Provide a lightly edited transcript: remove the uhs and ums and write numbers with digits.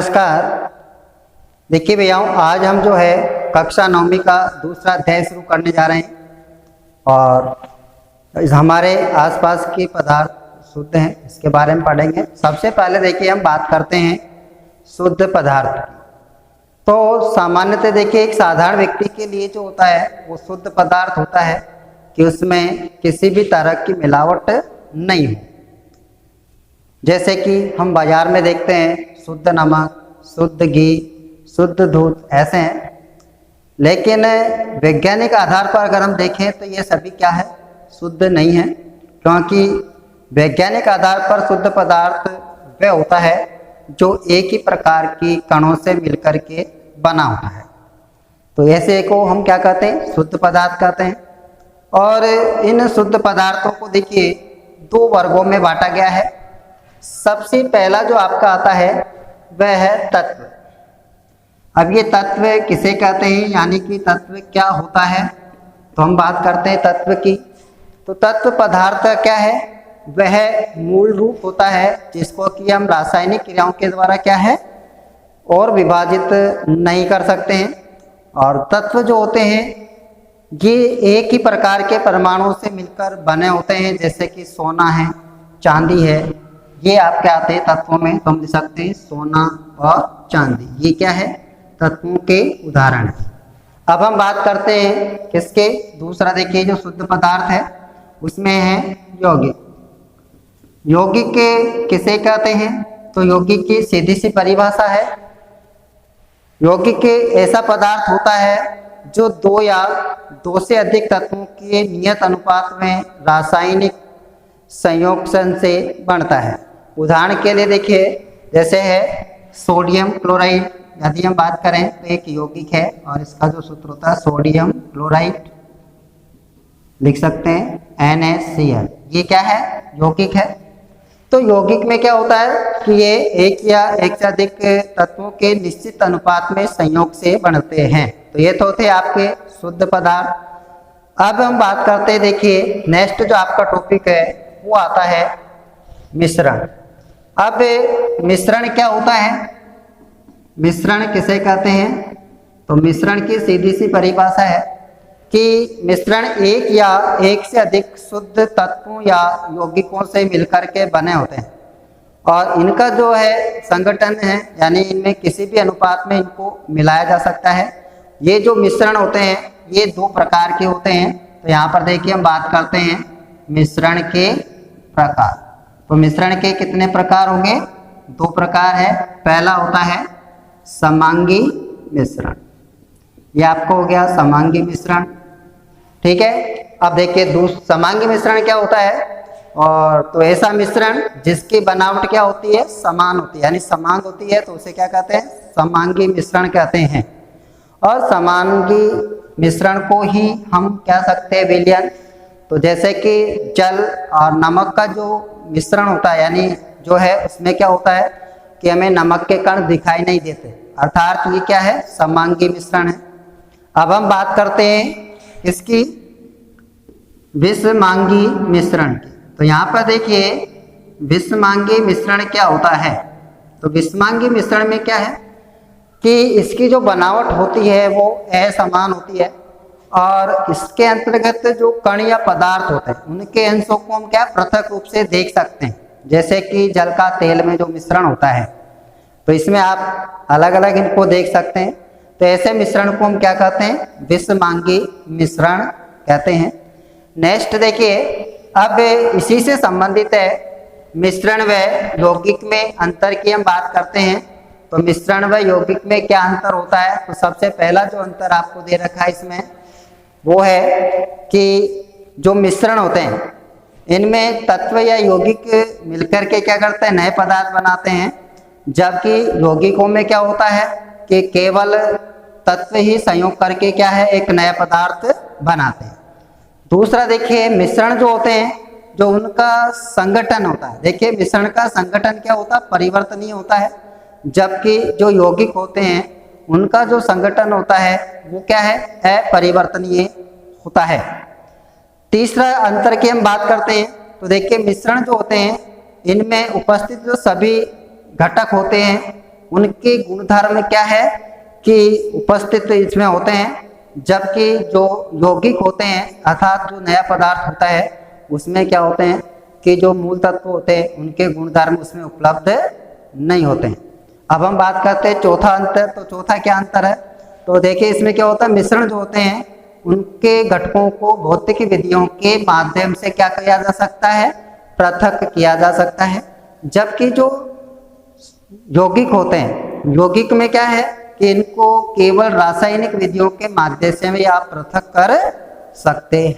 नमस्कार। देखिए भैया, आज हम जो है कक्षा 9वीं का दूसरा अध्याय शुरू करने जा रहे हैं और हमारे आसपास के पदार्थ शुद्ध हैं, इसके बारे में पढ़ेंगे। सबसे पहले देखिए हम बात करते हैं शुद्ध पदार्थ की। तो सामान्यतः देखिए एक साधारण व्यक्ति के लिए जो होता है वो शुद्ध पदार्थ होता है कि उसमें किसी भी तरह की मिलावट नहीं हो। जैसे कि हम बाजार में देखते हैं शुद्ध नमक, शुद्ध घी, शुद्ध दूध ऐसे हैं। लेकिन वैज्ञानिक आधार पर अगर हम देखें तो ये सभी क्या है, शुद्ध नहीं है, क्योंकि वैज्ञानिक आधार पर शुद्ध पदार्थ वह होता है जो एक ही प्रकार की कणों से मिलकर के बना होता है। तो ऐसे को हम क्या कहते हैं, शुद्ध पदार्थ कहते हैं। और इन शुद्ध पदार्थों को देखिए दो वर्गों में बांटा गया है। सबसे पहला जो आपका आता है वह है तत्व। अब ये तत्व किसे कहते हैं, यानी कि तत्व क्या होता है, तो हम बात करते हैं तत्व की। तो तत्व पदार्थ क्या है, वह मूल रूप होता है जिसको कि हम रासायनिक क्रियाओं के द्वारा क्या है और विभाजित नहीं कर सकते हैं। और तत्व जो होते हैं ये एक ही प्रकार के परमाणुओं से मिलकर बने होते हैं, जैसे कि सोना है, चांदी है, ये आपके आते हैं तत्वों में। तो हम लिख सकते हैं सोना और चांदी, ये क्या है, तत्वों के उदाहरण है। अब हम बात करते हैं किसके, दूसरा देखिए जो शुद्ध पदार्थ है उसमें है यौगिक। यौगिक के किसे कहते हैं, तो यौगिक की सीधी सी परिभाषा है, यौगिक के ऐसा पदार्थ होता है जो दो या दो से अधिक तत्वों के नियत अनुपात में रासायनिक संयोजन से बनता है। उदाहरण के लिए देखिए जैसे है सोडियम क्लोराइड, यदि हम बात करें तो एक यौगिक है और इसका जो सूत्र होता है सोडियम क्लोराइड, लिख सकते हैं NaCl, ये क्या है, यौगिक है। तो यौगिक में क्या होता है कि ये एक या एक से अधिक तत्वों के निश्चित अनुपात में संयोग से बनते हैं। तो ये तो थे आपके शुद्ध पदार्थ। अब हम बात करते हैं, देखिए नेक्स्ट जो आपका टॉपिक है वो आता है मिश्रण। अब मिश्रण क्या होता है, मिश्रण किसे कहते हैं, तो मिश्रण की सीधी सी परिभाषा है कि मिश्रण एक या एक से अधिक शुद्ध तत्वों या यौगिकों से मिलकर के बने होते हैं और इनका जो है संगठन है, यानी इनमें किसी भी अनुपात में इनको मिलाया जा सकता है। ये जो मिश्रण होते हैं ये दो प्रकार के होते हैं। तो यहाँ पर देखिए हम बात करते हैं मिश्रण के प्रकार। तो मिश्रण के कितने प्रकार होंगे, दो प्रकार है। पहला होता है समांगी मिश्रण, ये आपको हो गया समांगी मिश्रण, ठीक है। अब देखिए समांगी मिश्रण क्या होता है, और तो ऐसा मिश्रण जिसकी बनावट क्या होती है, समान होती है, यानी समांग होती है, तो उसे क्या कहते हैं, समांगी मिश्रण कहते हैं। और समांगी मिश्रण को ही हम कह सकते हैं विलयन। तो जैसे कि जल और नमक का जो मिश्रण होता है, यानी जो है उसमें क्या होता है कि हमें नमक के कण दिखाई नहीं देते, अर्थात ये क्या है, समांगी मिश्रण है। अब हम बात करते हैं इसकी विषमांगी मिश्रण की। तो यहाँ पर देखिए विषमांगी मिश्रण क्या होता है, तो विषमांगी मिश्रण में क्या है कि इसकी जो बनावट होती है वो असमान होती है और इसके अंतर्गत जो कण या पदार्थ होते हैं उनके अंशों को हम क्या पृथक रूप से देख सकते हैं। जैसे कि जल का तेल में जो मिश्रण होता है तो इसमें आप अलग अलग इनको देख सकते हैं। तो ऐसे मिश्रण को हम क्या कहते हैं, विषमांगी मिश्रण कहते हैं। नेक्स्ट देखिए, अब इसी से संबंधित है मिश्रण व यौगिक में अंतर की हम बात करते हैं। तो मिश्रण व यौगिक में क्या अंतर होता है, तो सबसे पहला जो अंतर आपको दे रखा है इसमें वो है कि जो मिश्रण होते हैं इनमें तत्व या यौगिक मिलकर के क्या करते हैं, नए पदार्थ बनाते हैं, जबकि यौगिकों में क्या होता है कि केवल तत्व ही संयोग करके क्या है, एक नया पदार्थ बनाते हैं। दूसरा देखिए मिश्रण जो होते हैं जो उनका संगठन होता है, देखिए मिश्रण का संगठन क्या होता है, परिवर्तनीय होता है, जबकि जो यौगिक होते हैं उनका जो संगठन होता है वो क्या है, अपरिवर्तनीय होता है। तीसरा अंतर की हम बात करते हैं तो देखिए मिश्रण जो होते हैं इनमें उपस्थित जो सभी घटक होते हैं उनके गुणधर्म क्या है कि उपस्थित इसमें होते हैं, जबकि जो यौगिक होते हैं अर्थात जो नया पदार्थ होता है उसमें क्या होते हैं कि जो मूल तत्व होते हैं उनके गुणधर्म उसमें उपलब्ध नहीं होते हैं। अब हम बात करते हैं चौथा अंतर। तो चौथा क्या अंतर है, तो देखिए इसमें क्या होता है, मिश्रण जो होते हैं उनके घटकों को भौतिक विधियों के माध्यम से क्या किया जा सकता है, पृथक किया जा सकता है। जबकि जो यौगिक होते हैं, यौगिक में क्या है कि इनको केवल रासायनिक विधियों के माध्यम से भी आप पृथक कर सकते हैं।